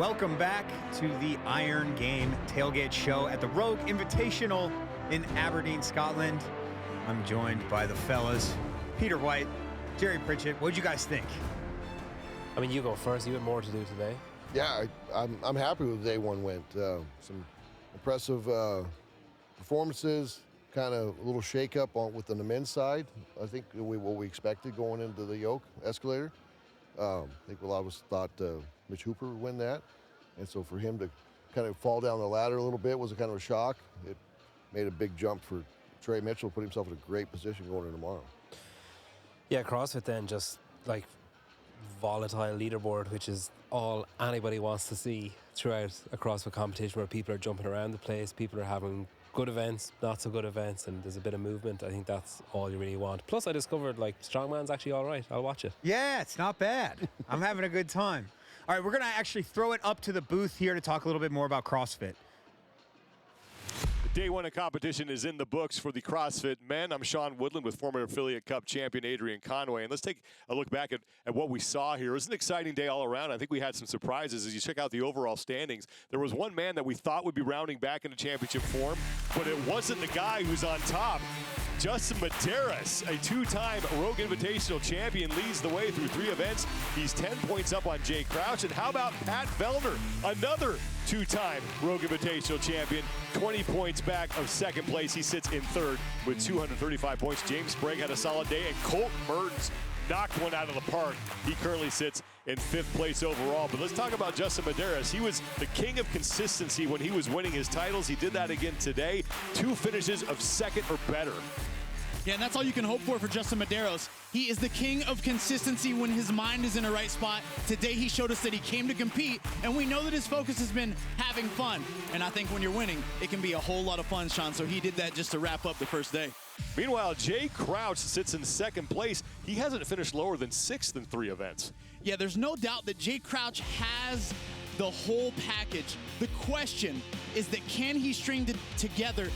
Welcome back to the Iron Game Tailgate Show at the Rogue Invitational in Aberdeen, Scotland. I'm joined by the fellas, Peter White, Jerry Pritchett. What'd you guys think? I mean, you go first. You had more to do today. Yeah, I'm happy with the day one went. Some impressive performances, kind of a little shake-up with on the men's side. I think what we expected going into the yoke escalator. I think a lot of us thought Mitch Hooper would win that. And so for him to kind of fall down the ladder a little bit was a kind of a shock. It made a big jump for Trey Mitchell, put himself in a great position going into tomorrow. Yeah, CrossFit then just like volatile leaderboard, which is all anybody wants to see throughout a CrossFit competition, where people are jumping around the place, people are having good events, not so good events, and there's a bit of movement. I think that's all you really want. Plus, I discovered like Strongman's actually all right. I'll watch it. Yeah, it's not bad. I'm having a good time. All right, we're going to actually throw it up to the booth here to talk a little bit more about CrossFit. Day one of competition is in the books for the CrossFit men. I'm Sean Woodland with former affiliate cup champion Adrian Conway. And let's take a look back at what we saw here. It was an exciting day all around. I think we had some surprises as you check out the overall standings. There was one man that we thought would be rounding back into championship form, but it wasn't the guy who's on top. Justin Medeiros, a two-time Rogue Invitational champion, leads the way through 3 events. He's 10 points up on Jay Crouch. And how about Pat Vellner, another two-time Rogue Invitational champion, 20 points back of second place. He sits in third with 235 points. James Sprague had a solid day, and Colt Mertens knocked one out of the park. He currently sits in 5th place overall. But let's talk about Justin Medeiros. He was the king of consistency when he was winning his titles. He did that again today. 2 finishes of second or better. Yeah, and that's all you can hope for Justin Medeiros. He is the king of consistency when his mind is in the right spot. Today he showed us that he came to compete, and we know that his focus has been having fun. And I think when you're winning, it can be a whole lot of fun, Sean. So he did that just to wrap up the first day. Meanwhile, Jay Crouch sits in 2nd place. He hasn't finished lower than 6th in 3 events. Yeah, there's no doubt that Jay Crouch has the whole package. The question is that can he string together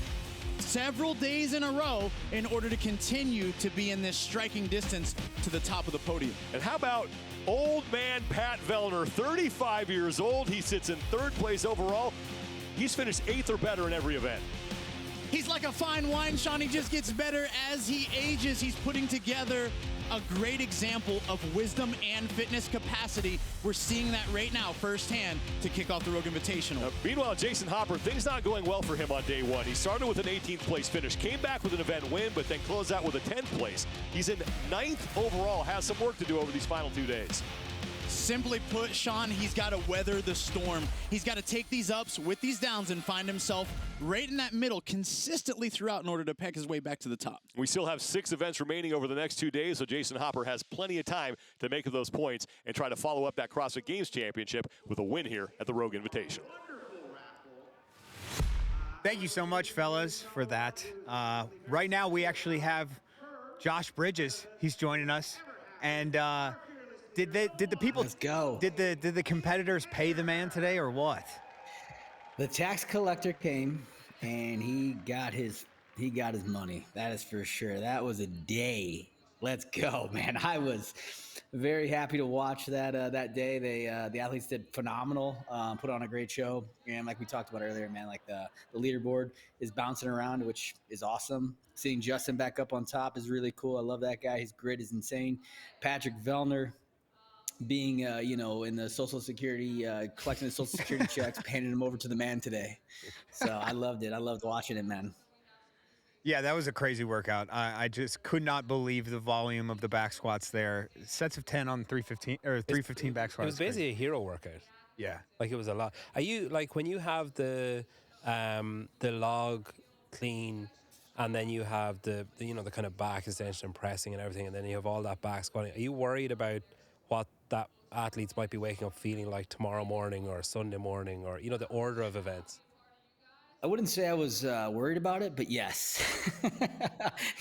several days in a row in order to continue to be in this striking distance to the top of the podium. And how about old man Pat Vellner, 35 years old. He sits in 3rd place overall. He's finished 8th or better in every event. He's like a fine wine, Sean. He just gets better as he ages. He's putting together a great example of wisdom and fitness capacity. We're seeing that right now firsthand to kick off the Rogue Invitational. Meanwhile, Jason Hopper, things not going well for him on day one. He started with an 18th place finish, came back with an event win, but then closed out with a 10th place. He's in 9th overall, has some work to do over these final 2 days. Simply put, Sean, he's got to weather the storm. He's got to take these ups with these downs and find himself right in that middle consistently throughout in order to peck his way back to the top. We still have 6 events remaining over the next 2 days, so Jason Hopper has plenty of time to make those points and try to follow up that CrossFit Games Championship with a win here at the Rogue Invitational. Thank you so much, fellas, for that. Right now, we actually have Josh Bridges. He's joining us. And did the people? Let's go. Did the competitors pay the man today or what? The tax collector came and he got his money. That is for sure. That was a day. Let's go, man. I was very happy to watch that day. The athletes did phenomenal. Put on a great show. And like we talked about earlier, man, like the leaderboard is bouncing around, which is awesome. Seeing Justin back up on top is really cool. I love that guy. His grit is insane. Patrick Vellner, being, in the Social Security, collecting the Social Security checks, handing them over to the man today. So I loved it. I loved watching it, man. Yeah, that was a crazy workout. I just could not believe the volume of the back squats there. Sets of 10 on 315 or 315 back squats. It was basically a hero workout. Yeah. Like it was a lot. Are you like when you have the log clean and then you have the kind of back extension and pressing and everything, and then you have all that back squatting. Are you worried about what that athletes might be waking up feeling like tomorrow morning or Sunday morning, or the order of events? I wouldn't say I was worried about it, but yes.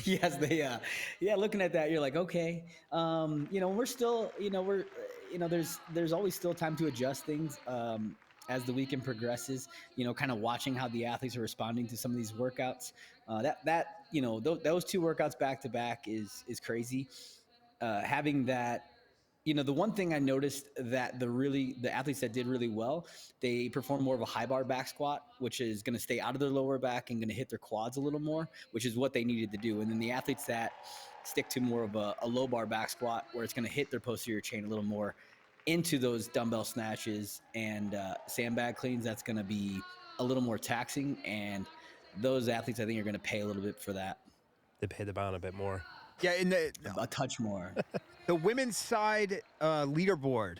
Yes, looking at that, you're like, okay, we're still, there's always still time to adjust things as the weekend progresses, kind of watching how the athletes are responding to some of these workouts. Those 2 workouts back to back is crazy. Having that the one thing I noticed that the athletes that did really well, they performed more of a high bar back squat, which is going to stay out of their lower back and going to hit their quads a little more, which is what they needed to do. And then the athletes that stick to more of a low bar back squat, where it's going to hit their posterior chain a little more into those dumbbell snatches and sandbag cleans, that's going to be a little more taxing. And those athletes, I think, are going to pay a little bit for that. They pay the band a bit more. Yeah, in A touch more. the women's side leaderboard,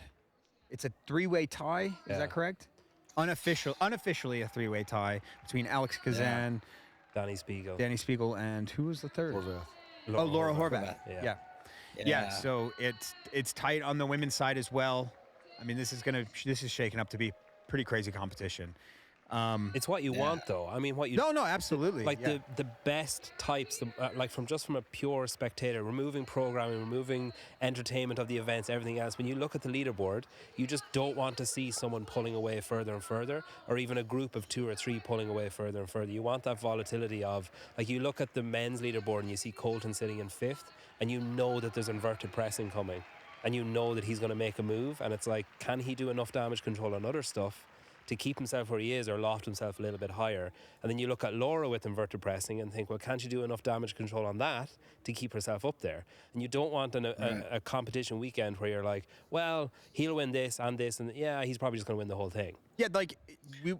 it's a 3-way tie. Is that correct? Unofficially a 3-way tie between Alex Kazan, Danny Spiegel. Danny Spiegel, and who was the third? Horvath. Laura Horvath. Yeah. Yeah. So it's tight on the women's side as well. I mean, this is shaking up to be pretty crazy competition. It's what you want, though. I mean, what you No, absolutely. like the best types, like from a pure spectator, removing programming, removing entertainment of the events, everything else. When you look at the leaderboard, you just don't want to see someone pulling away further and further, or even a group of 2 or 3 pulling away further and further. You want that volatility of, like, you look at the men's leaderboard and you see Colton sitting in 5th, and you know that there's inverted pressing coming, and you know that he's going to make a move, and it's like, can he do enough damage control on other stuff to keep himself where he is, or loft himself a little bit higher? And then you look at Laura with inverted pressing and think, well, can't she do enough damage control on that to keep herself up there? And you don't want a competition weekend where you're like, well, he'll win this, and yeah, he's probably just going to win the whole thing. Yeah, like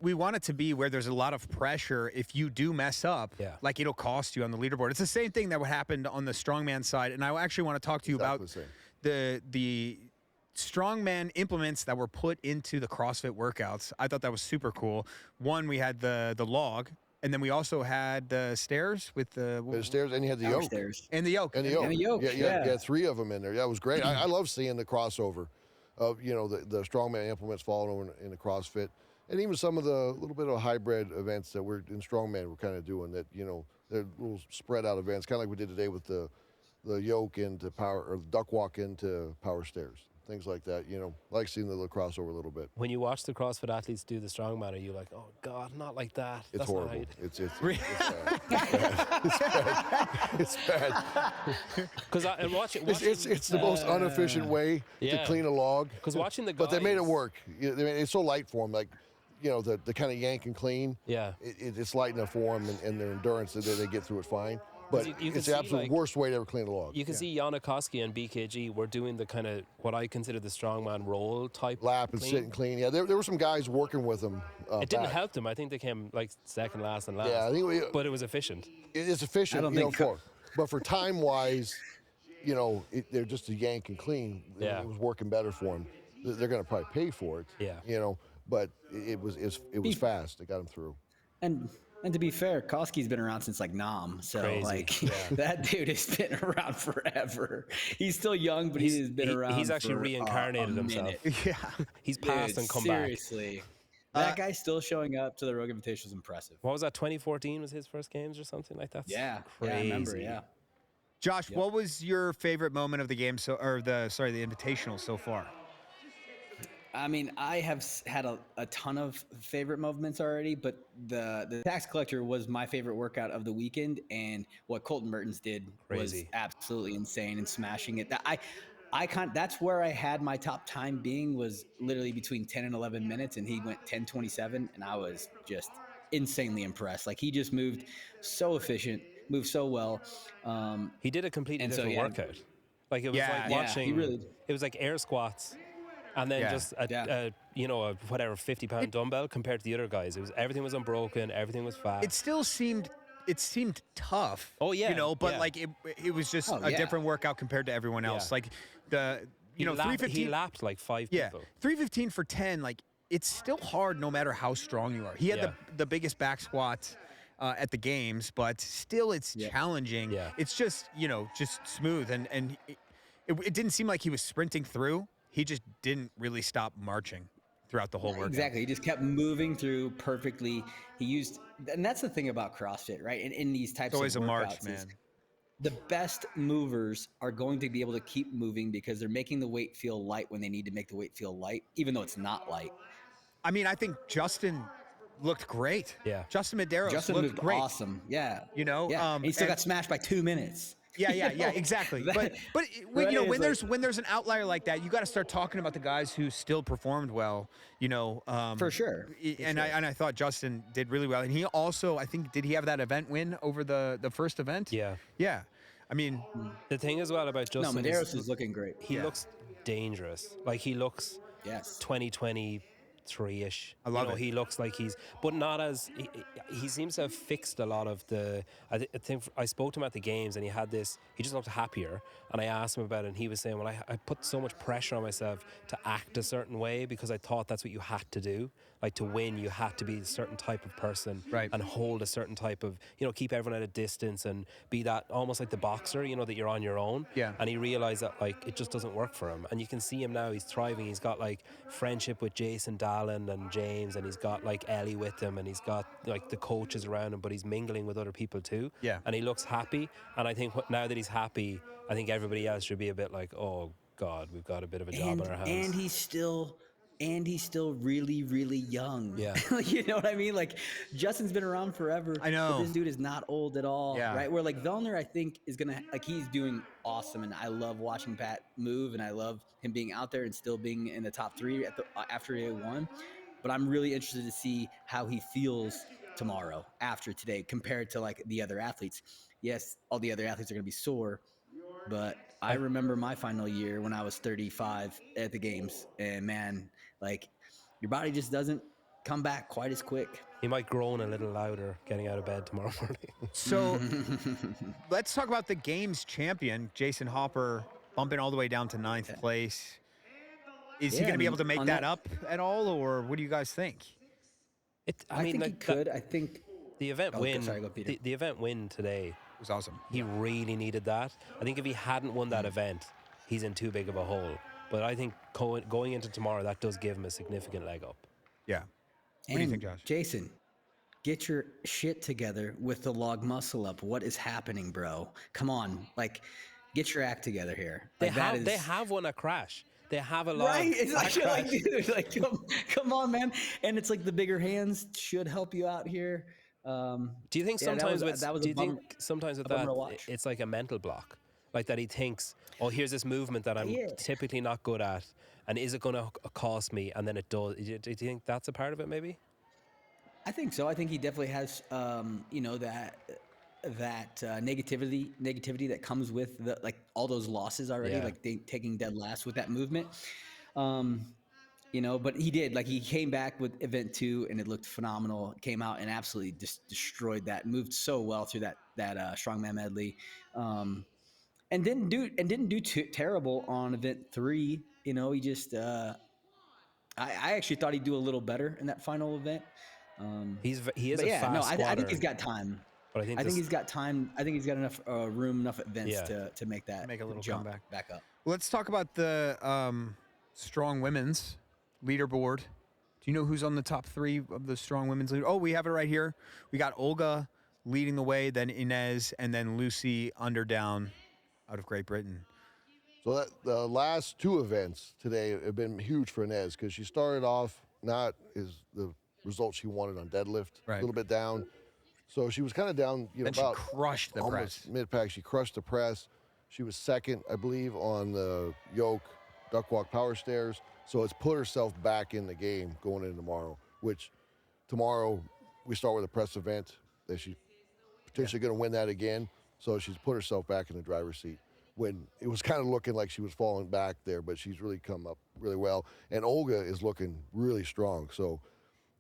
we want it to be where there's a lot of pressure. If you do mess up, like, it'll cost you on the leaderboard. It's the same thing that happened on the strongman side, and I actually want to talk to you about the strongman implements that were put into the CrossFit workouts. I thought that was super cool. One, we had the log, and then we also had the stairs with the stairs, and you had the yoke. Stairs. And the yoke. And the yoke. And the yoke, Yeah, 3 of them in there. That was great. I love seeing the crossover of, the strongman implements falling over in the CrossFit, and even some of the little bit of hybrid events that we're in strongman we're kind of doing that, they're little spread out events, kind of like we did today with the yoke into power, or the duck walk into power stairs. Things like that, like seeing the little crossover a little bit. When you watch the CrossFit athletes do the strongman, are you like, oh God, not like that? It's That's horrible. Not It's bad. It's bad. Because it's the most inefficient way to clean a log. Because watching the guys, but they made it work. It's so light for them, like, the kind of yank and clean. Yeah. It's light enough for them, and their endurance, they get through it fine. But you can it's see, the absolute like, worst way to ever clean a log. You can see Jana Koski and BKG were doing the kind of what I consider the strongman roll type. Lap and clean. sit and clean. Yeah, there were some guys working with them. It didn't help them. I think they came like second last and last. Yeah, I think but it was efficient. It's efficient, but for time wise, they're just a yank and clean. Yeah. It was working better for them. They're going to probably pay for it. Yeah. But it was fast. It got them through. And to be fair, Koski's been around since like Nam, so Crazy. That dude has been around forever. He's still young, but he's been around. He's actually reincarnated himself. Yeah, he's passed and come seriously. That guy's still showing up to the Rogue Invitational is impressive. What was that? 2014 was his first games or something like that. Yeah, crazy. I remember. Yeah. Josh, what was your favorite moment of the game? The Invitational so far? I mean, I have had a ton of favorite movements already, but the tax collector was my favorite workout of the weekend, and what Colton Mertens did was absolutely insane and smashing it. That's where I had my top time being, was literally between 10 and 11 minutes, and he went 10:27, and I was just insanely impressed. Like, he just moved so efficient, moved so well. He did a completely different workout. Like, it was like watching. It was like air squats. And then just a 50-pound dumbbell compared to the other guys. Everything was unbroken, everything was fast. It still seemed tough. Oh yeah. But like it was just a different workout compared to everyone else. Like the 315. He lapped like 5 people. 315 for 10. Like, it's still hard no matter how strong you are. He had the biggest back squat at the games, but still it's challenging. Yeah. It's just just smooth, and it didn't seem like he was sprinting through. He just didn't really stop marching throughout the whole workout. Exactly. He just kept moving through perfectly. And that's the thing about CrossFit, right? In these types of workouts. It's always a march, man. The best movers are going to be able to keep moving because they're making the weight feel light when they need to make the weight feel light, even though it's not light. I mean, I think Justin looked great. Yeah. Justin Medeiros Justin looked moved great. Awesome. Yeah. And he still got smashed by 2 minutes. Yeah, exactly. But Right, you know, it's when there's an outlier like that, you got to start talking about the guys who still performed well. You know, For sure. And I thought Justin did really well, and he also, I think, did he have that event win over the first event? Yeah. Yeah. I mean, The thing as well about No, Justin Medeiros is looking great. he looks dangerous. Like he looks Yes. 2023-ish. I love it. He looks like but not as he seems to have fixed a lot of the. I think I spoke to him at the games, and he had this. He just looked happier, and I asked him about it, and he was saying, "Well, I put so much pressure on myself to act a certain way because I thought that's what you had to do. Like to win, you had to be a certain type of person, Right. and hold a certain type of, keep everyone at a distance and be that almost like the boxer, that you're on your own." Yeah. And he realized that like it just doesn't work for him, and you can see him now. He's thriving. He's got like friendship with Jason Dallin and James, and he's got like Ellie with him, and he's got like the coaches around him, but he's mingling with other people too. Yeah. And he looks happy, and I think now that he's happy, I think everybody else should be a bit like, oh God, we've got a bit of a job on our hands. And he's still really, really young. Yeah. You know what I mean? Like Justin's been around forever. I know. But this dude is not old at all. Yeah. Right. Where like Vellner, I think, is gonna he's doing awesome, and I love watching Pat move, and I love him being out there and still being in the top 3 after he won. But I'm really interested to see how he feels tomorrow after today compared to like the other athletes. Yes, all the other athletes are gonna be sore, but I remember my final year when I was 35 at the games, and man, like your body just doesn't come back quite as quick. He might groan a little louder getting out of bed tomorrow morning. so let's talk about the game's champion, Jason Hopper, bumping all the way down to 9th place. Is he Yeah, going to be I able to mean, make on that that- up at all, or what do you guys think? I think he could. I think The event Oh, win, sorry, go, Peter. the event win today, It was awesome. he really needed that. I think if he hadn't won that event, he's in too big of a hole. But I think going into tomorrow, that does give him a significant leg up. Yeah. What do you think, Josh? Jason, get your shit together with the log muscle up. What is happening, bro? Come on, like, get your act together here. They Like, have won a crash. They have a lot. Right? It's actually like, dude, like, come on, man. And it's like the bigger hands should help you out here. Do you think Yeah, that sometimes was- that was do a you bummer- think sometimes with a bummer that to watch. it's like a mental block, like that he thinks, oh, here's this movement that I'm Yeah. typically not good at, and is it going to cost me? And then it does. Do you think that's a part of it? Maybe. I think so. I think he definitely has, that negativity that comes with like all those losses already, Yeah. like taking dead last with that movement. But he did, like, he came back with event 2 and it looked phenomenal. Came out and absolutely just destroyed that. Moved so well through that strongman medley, and didn't do terrible on event 3. He just I actually thought he'd do a little better in that final event. He is But a yeah, no, fast I think squatter, he's got time. but I think I think he's got time. I think he's got enough room, enough events Yeah. to make that Make a little jump comeback. back up. Let's talk about the strong women's leaderboard. Do you know who's on the top 3 of the strong women's leader? Oh, we have it right here. We got Olga leading the way, then Inez, and then Lucy Underdown out of Great Britain. So the last 2 events today have been huge for Inez because she started off not as the result she wanted on deadlift, Right. a little bit down. So she was kind of down, Then she about crushed the almost press. mid-pack. She crushed the press. She was second, I believe, on the yoke, duck walk, power stairs. So it's put herself back in the game going into tomorrow, which tomorrow we start with a press event that she's potentially going to win that again. So she's put herself back in the driver's seat when it was kind of looking like she was falling back there, but she's really come up really well. And Olga is looking really strong. So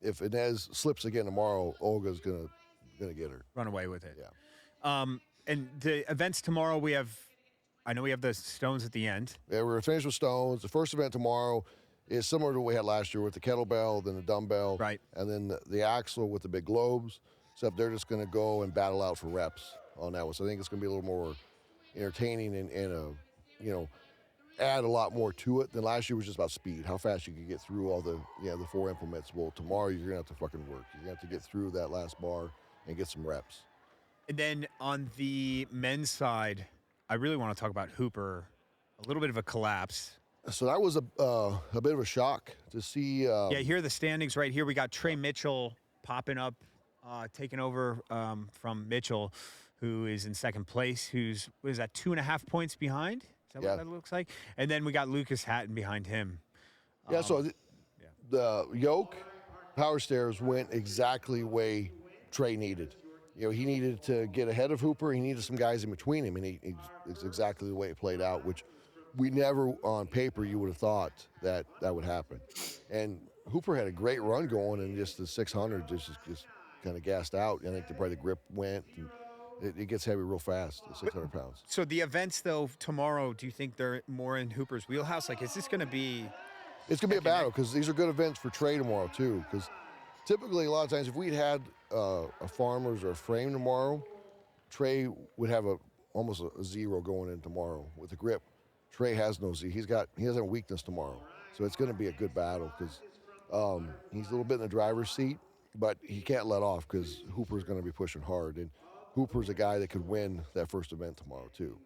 if Inez slips again tomorrow, Olga's gonna get her. Run away with it. Yeah. And the events tomorrow, I know we have the stones at the end. Yeah, we're finished with stones. The first event tomorrow is similar to what we had last year with the kettlebell, then the dumbbell, Right. and then the axle with the big globes. Except they're just going to go and battle out for reps on that one. So I think it's going to be a little more entertaining and add a lot more to it than last year was just about speed, how fast you could get through all the 4 implements. Well, tomorrow you're going to have to fucking work. You're going to have to get through that last bar and get some reps. And then on the men's side, I really want to talk about Hooper. A little bit of a collapse. So that was a bit of a shock to see. Yeah, here are the standings right here. We got Trey Mitchell popping up, taking over from Mitchell, who is in second place, who's, what is that, 2.5 points behind? Is that Yeah. what that looks like? And then we got Lucas Hatton behind him. Yeah, so the yoke power stairs went exactly the way Trey needed. You know, he needed to get ahead of Hooper. He needed some guys in between him, and it's exactly the way it played out, which we never on paper you would have thought that would happen. And Hooper had a great run going, and just the 600 just kind of gassed out. I think the grip went, and it gets heavy real fast, the 600 pounds. So the events, though, tomorrow, do you think they're more in Hooper's wheelhouse? Like, is this going to be... It's going to be a battle because these are good events for Trey tomorrow, too, because typically a lot of times if we'd had a Farmers or a Frame tomorrow, Trey would have almost a zero going in tomorrow with the grip. Trey has no Z. He has a weakness tomorrow. So it's going to be a good battle because he's a little bit in the driver's seat, but he can't let off because Hooper's going to be pushing hard. And Hooper's a guy that could win that first event tomorrow, too.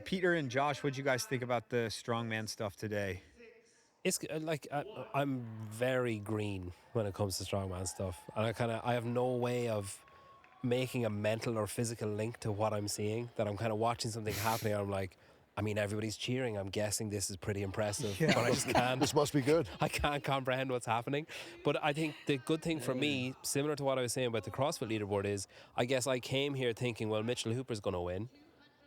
Peter and Josh, what did you guys think about the strongman stuff today? It's like I'm very green when it comes to strongman stuff, and I have no way of making a mental or physical link to what I'm seeing. That I'm kind of watching something happening, and I'm like, I mean, everybody's cheering. I'm guessing this is pretty impressive, but I just can't. This must be good. I can't comprehend what's happening. But I think the good thing for me, similar to what I was saying about the CrossFit leaderboard, is I guess I came here thinking, well, Mitchell Hooper's going to win.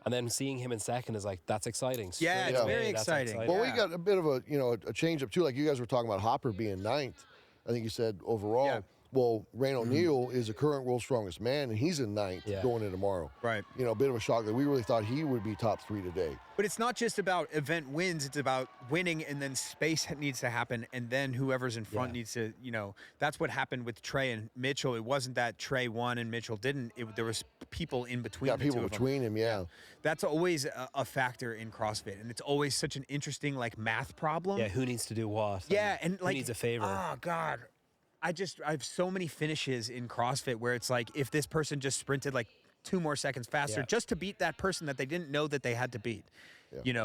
And then seeing him in second is like, that's exciting. Yeah, it's very exciting. Well, we got a bit of a change up too. Like you guys were talking about Hopper being ninth. I think you said overall. Yeah. Well, Rain O'Neal is the current world's strongest man, and he's in ninth going in tomorrow. Right. You know, a bit of a shock that we really thought he would be top 3 today. But it's not just about event wins. It's about winning, and then space needs to happen, and then whoever's in front needs to, that's what happened with Trey and Mitchell. It wasn't that Trey won and Mitchell didn't. There was people in between. Yeah, the people two of them. between him, yeah. That's always a factor in CrossFit, and it's always such an interesting, math problem. Yeah, who needs to do what? Yeah, and who needs a favor? Oh, God. I have so many finishes in CrossFit where it's like if this person just sprinted 2 more seconds faster just to beat that person that they didn't know that they had to beat. Yeah.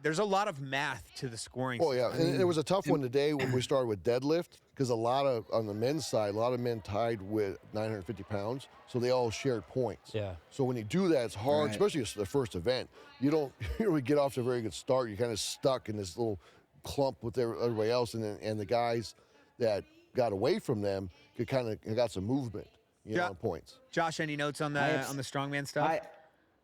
There's a lot of math to the scoring. Oh, yeah. And it was a tough one today when we started with deadlift because on the men's side, a lot of men tied with 950 pounds, so they all shared points. Yeah. So when you do that, it's hard, especially it's the first event. You don't really get off to a very good start. You're kind of stuck in this little clump with everybody else, and the guys that got away from them could got some movement, on points. Josh, any notes on the strongman stuff?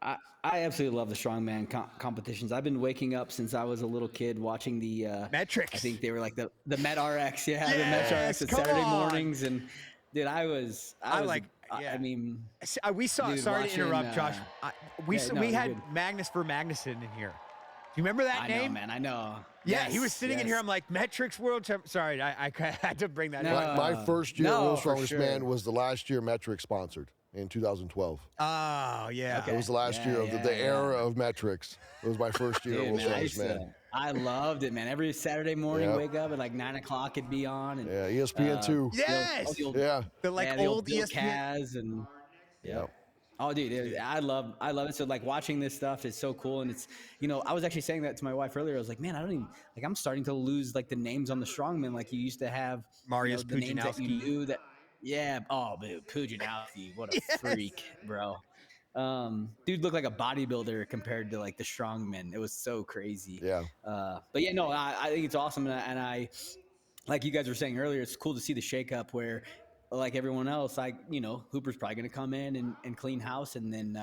I absolutely love the strongman competitions. I've been waking up since I was a little kid watching the metrics. I think they were like the Met RX, the Met RX at Saturday mornings, and dude, I mean, we saw. Dude, sorry watching, to interrupt, Josh. We had good. Magnus for Magnuson in here. Do you remember that name? I know, man. I know. Yeah, Yes, he was sitting in here. I'm like, Metrics World Champ. Sorry, I had to bring that up. My first year World's for Strongest Man was the last year Metrics sponsored in 2012. Oh, yeah. It was the last year of the era of Metrics. It was my first year World's Strongest Man. I loved it, man. Every Saturday morning, wake up at 9 o'clock, it'd be on. And, ESPN 2. Yes! The old old ESPN. Kaz and Oh, dude, I love it. So watching this stuff is so cool, and it's I was actually saying that to my wife earlier. I was like, man, I don't even I'm starting to lose the names on the strongmen like you used to have. Mariusz the names that you Pudzianowski. knew that. Yeah. Oh, dude, Pudzianowski, what a freak, bro. Dude looked like a bodybuilder compared to the strongmen. It was so crazy. Yeah. But yeah, no, I think it's awesome, and I like you guys were saying earlier, it's cool to see the shakeup where. Like everyone else, Hooper's probably going to come in and clean house, and then,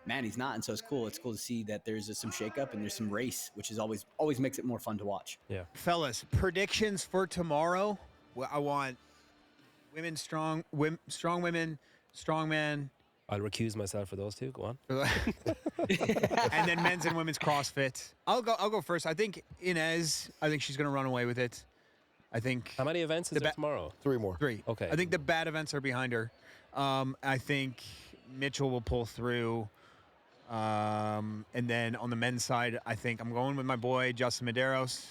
man, he's not. And so it's cool. It's cool to see that there's some shakeup and there's some race, which is always makes it more fun to watch. Yeah. Fellas, predictions for tomorrow. Well, I want women strong women, strongman. I'll recuse myself for those two. Go on. And then men's and women's CrossFit. I'll go first. I think Inez, she's going to run away with it. I think. How many events is there tomorrow? 3 more. 3. Okay. I think the bad events are behind her. I think Mitchell will pull through. And then on the men's side, I think I'm going with my boy, Justin Medeiros.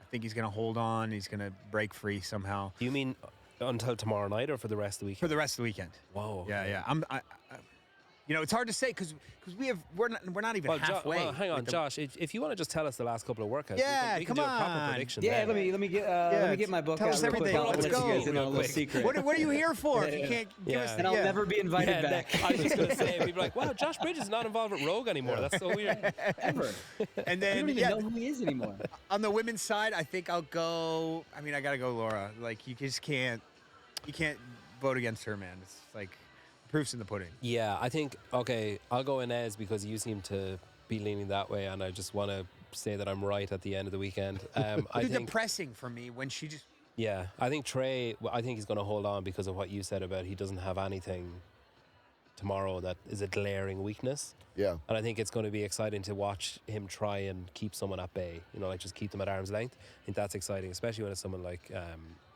I think he's going to hold on. He's going to break free somehow. Do you mean until tomorrow night or for the rest of the weekend? For the rest of the weekend. Whoa. Yeah. it's hard to say because we're not even halfway. Well, hang on, Josh. If you want to just tell us the last couple of workouts, Yeah, we can come do a proper on. prediction. Yeah, then. let me get my book tell out us real quick. everything. I'll Let's let go. you guys in on a little Real quick. secret. What are you here for? If you can't give us, And I'll never be invited Yeah, back. I was just going to say, people are like, wow, Josh Bridges is not involved with Rogue anymore. That's so weird. Ever. And I then don't even know who he is anymore. on the women's side, I think I'll go. I mean, I gotta go Laura. Like you just can't vote against her, man. It's like proof's in the pudding. Yeah, I think, okay, I'll go Inez because you seem to be leaning that way, and I just want to say that I'm right at the end of the weekend. I It's think, depressing for me when she just. yeah, I think Trey, I think he's going to hold on because of what you said about he doesn't have anything tomorrow that is a glaring weakness. Yeah. And I think it's going to be exciting to watch him try and keep someone at bay, like just keep them at arm's length. I think that's exciting, especially when it's someone like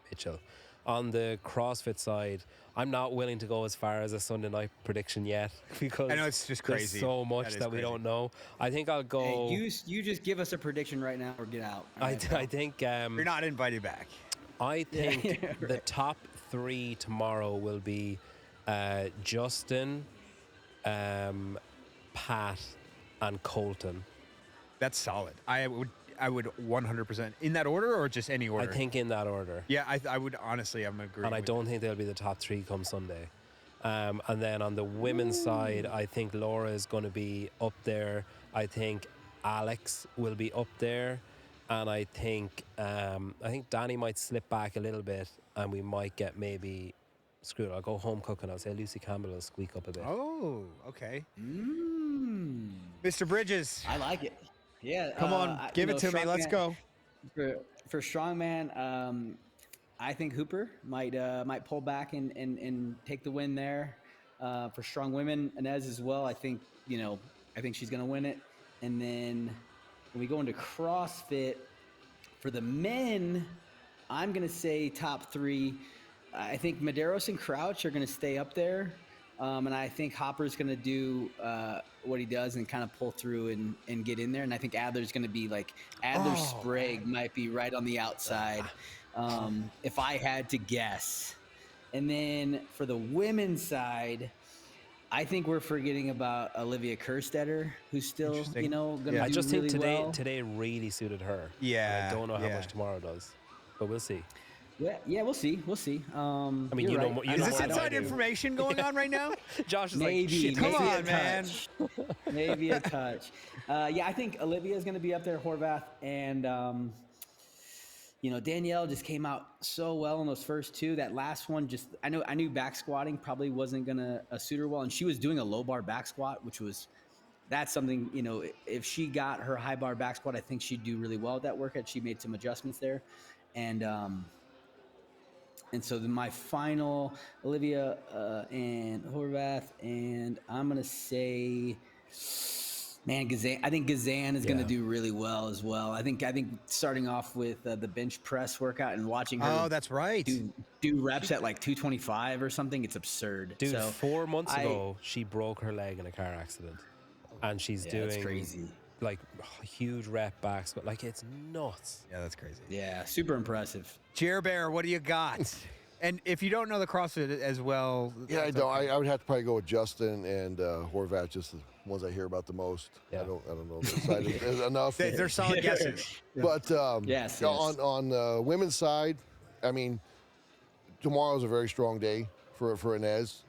Mitchell. On the CrossFit side, I'm not willing to go as far as a Sunday night prediction yet because I know it's just crazy. There's so much that we don't know. I think I'll go. Hey, you just give us a prediction right now or get out. All I right, think. You're not invited back. I think Yeah, the right. top 3 tomorrow will be Justin, Pat, and Colton. That's solid. I would 100% in that order or just any order. I think in that order. Yeah, I would honestly. I'm agreeing. And I with don't think they'll be the top 3 come Sunday. And then on the women's side, I think Laura is going to be up there. I think Alex will be up there, and I think Danny might slip back a little bit, and we might get maybe. Screw it, I'll go home cooking. I'll say Lucy Campbell will squeak up a bit. Oh, okay. Mr. Bridges, I like it. Yeah. come on, give it to me. Let's go. For Strongman, I think Hooper might pull back and take the win there. For Strong Women, Inez as well. I think she's gonna win it. And then when we go into CrossFit, for the men, I'm gonna say top 3. I think Medeiros and Crouch are gonna stay up there. And I think Hopper's going to do what he does and kind of pull through and get in there. And I think Adler's going to be like, Sprague might be right on the outside if I had to guess. And then for the women's side, I think we're forgetting about Olivia Kerstetter, who's still, Interesting. going to do I just really think well. today really suited her. Yeah, And I don't know how yeah. much tomorrow does, but we'll see. Yeah, we'll see. I mean, You're you know right. more- you Is know this more than I inside do. information going on right now? Josh is Maybe. like, shit, Come maybe on, a man. touch. Maybe a touch. Yeah, I think Olivia is going to be up there, Horvath, and Danielle just came out so well in those first 2. That last one, I knew back squatting probably wasn't going to suit her well, and she was doing a low bar back squat, that's something, if she got her high bar back squat, I think she'd do really well with that workout. She made some adjustments there, and so then my final, Olivia and Horvath, and I'm gonna say, man, Gazan. I think Gazan is gonna do really well as well. I think starting off with the bench press workout and watching her. Oh, that's right. Do reps at like 225 or something. It's absurd. dude, So 4 months ago, she broke her leg in a car accident. And she's Yeah, that's doing crazy. like huge rep backs, but like it's nuts. Yeah, that's crazy. Yeah, super impressive. Jer Bear, what do you got? And if you don't know the CrossFit as well, Yeah, I that's don't. okay. I would have to probably go with Justin and Horvath, just the ones I hear about the most. Yeah. I don't know if the side is enough. They're solid guesses. But Yes. on the women's side, I mean, tomorrow's a very strong day for Inez,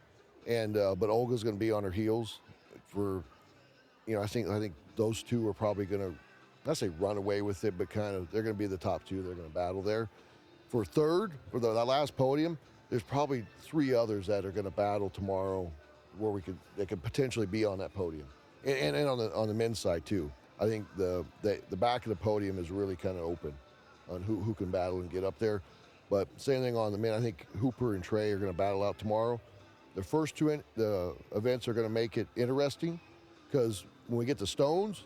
and but Olga's going to be on her heels for, I think those 2 are probably going to, not say run away with it, but kind of they're going to be the top 2. They're going to battle there. For third, for that last podium, there's probably 3 others that are going to battle tomorrow, where they could potentially be on that podium, and on the men's side too. I think the back of the podium is really kind of open on who can battle and get up there. But same thing on the men. I think Hooper and Trey are going to battle out tomorrow. The first 2 the events are going to make it interesting, because when we get to stones,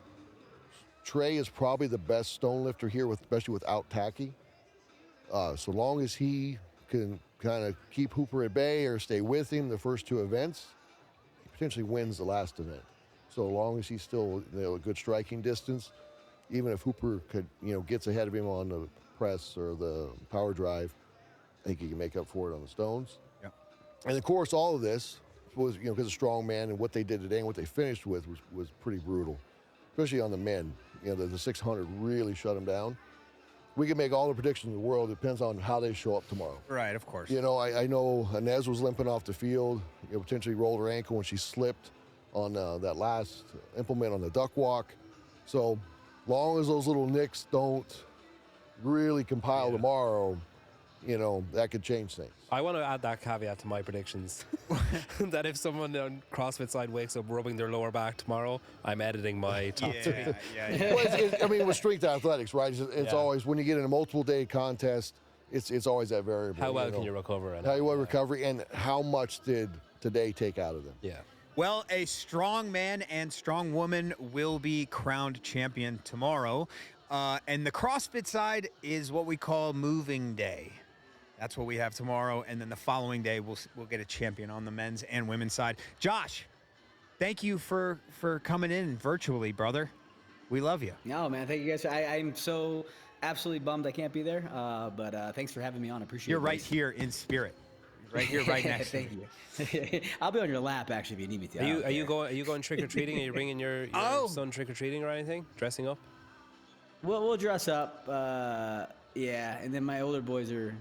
Trey is probably the best stone lifter here, especially without Tacky. So long as he can kind of keep Hooper at bay or stay with him the first 2 events, he potentially wins the last event. So long as he's still a good striking distance, even if Hooper could gets ahead of him on the press or the power drive, I think he can make up for it on the stones. Yeah. And of course, all of this, was, because of Strongman and what they did today and what they finished with was pretty brutal, especially on the men. The 600 really shut them down. We can make all the predictions in the world. It depends on how they show up tomorrow. Right, of course. I know Inez was limping off the field. Potentially rolled her ankle when she slipped on that last implement on the duck walk. So long as those little nicks don't really compile tomorrow, that could change things. I want to add that caveat to my predictions. That if someone on CrossFit side wakes up rubbing their lower back tomorrow, I'm editing my top three. Yeah. Well, with strength athletics, right? It's always, when you get in a multiple day contest, it's always that variable. How well can you recover? How well recovery, and how much did today take out of them? Yeah. Well, a strong man and strong woman will be crowned champion tomorrow. And the CrossFit side is what we call moving day. That's what we have tomorrow. And then the following day, we'll get a champion on the men's and women's side. Josh, thank you for coming in virtually, brother. We love you. No, man. Thank you guys. I'm so absolutely bummed I can't be there. But thanks for having me on. I appreciate it. You're right here in spirit. Right here, right next to Thank you. I'll be on your lap, actually, if you need me to. Are you going trick-or-treating? Are you bringing your son trick-or-treating or anything? Dressing up? We'll dress up. And then my older boys are...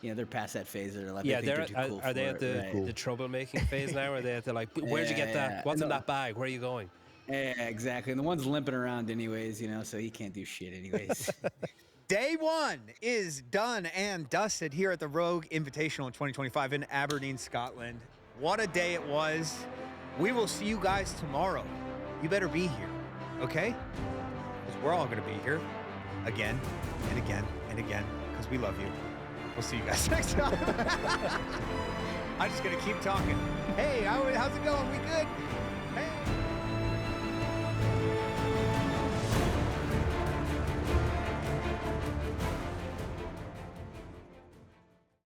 they're past that phase. They're like, they're too cool are they at the troublemaking phase now? Are they at the where'd you get that? What's in that bag? Where are you going? Yeah, exactly. And the one's limping around anyways, so he can't do shit anyways. Day one is done and dusted here at the Rogue Invitational in 2025 in Aberdeen, Scotland. What a day it was. We will see you guys tomorrow. You better be here, okay? Because we're all going to be here again and again and again because we love you. We'll see you guys next time. I'm just going to keep talking. Hey, how's it going? We good? Hey.